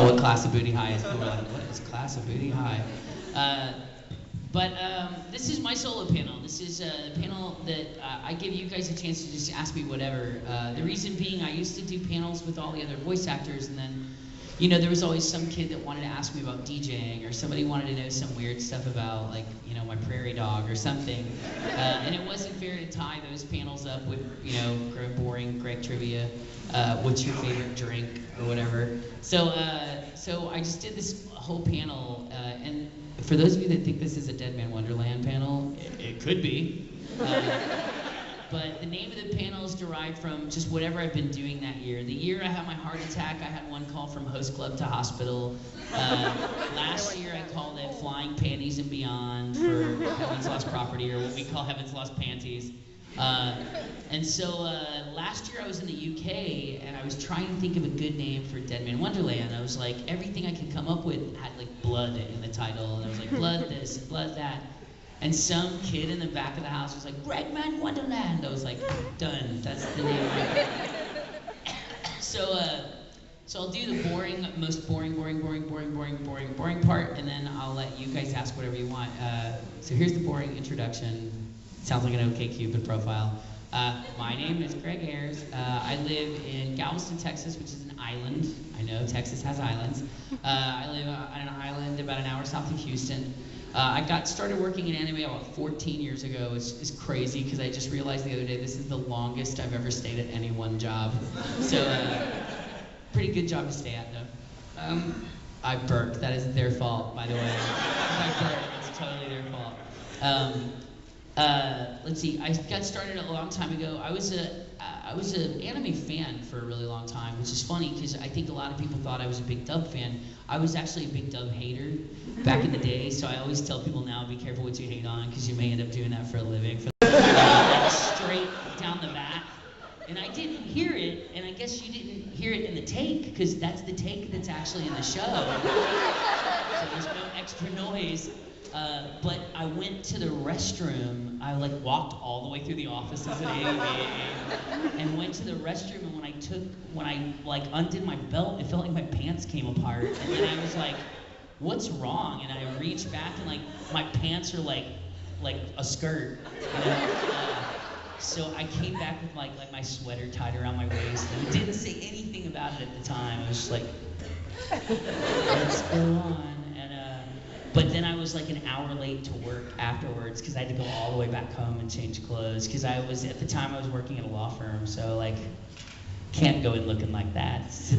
what class of booty high is. People are like, what is class of booty high? But this is my solo panel. This is a panel that I give you guys a chance to just ask me whatever. The reason being, I used to do panels with all the other voice actors, and then, you know, there was always some kid that wanted to ask me about DJing, or somebody wanted to know some weird stuff about, like, you know, my prairie dog or something. And it wasn't fair to tie those panels up with, you know, boring Greg trivia. What's your favorite drink or whatever. So I just did this whole panel, and for those of you that think this is a Greg-man Wonderland panel, it could be. But the name of the panel is derived from just whatever I've been doing that year. The year I had my heart attack, I had one call from host club to hospital. Last year I called it Flying Panties and Beyond for Heaven's Lost Property, or what we call Heaven's Lost Panties. And so last year I was in the UK, and I was trying to think of a good name for Greg-man Wonderland. I was like, everything I could come up with had like blood in the title, and I was like, blood this, blood that. And some kid in the back of the house was like, Greg-man Wonderland. I was like, done, that's the name. So I'll do the most boring part, and then I'll let you guys ask whatever you want. So here's the boring introduction. Sounds like an OkCupid profile. My name is Greg Ayers. I live in Galveston, Texas, which is an island. I know Texas has islands. I live on an island about an hour south of Houston. I got started working in anime about 14 years ago. It's crazy because I just realized the other day this is the longest I've ever stayed at any one job. So pretty good job to stay at though. I burped. That is their fault, by the way. I burped. It's totally their fault. Let's see. I got started a long time ago. I was an anime fan for a really long time, which is funny because I think a lot of people thought I was a big dub fan. I was actually a big dub hater back in the day, so I always tell people now, be careful what you hate on, because you may end up doing that for a living. Straight down the back. And I didn't hear it, and I guess you didn't hear it in the take, because that's the take that's actually in the show. So there's no extra noise. But I went to the restroom. I like walked all the way through the offices at AAA and went to the restroom, and when I like undid my belt, it felt like my pants came apart. And then I was like, what's wrong? And I reached back, and like my pants are like a skirt. You know? So I came back with like my sweater tied around my waist, and didn't say anything about it at the time. I was just like, let's go on. But then I was like an hour late to work afterwards because I had to go all the way back home and change clothes, because at the time I was working at a law firm, so like can't go in looking like that. So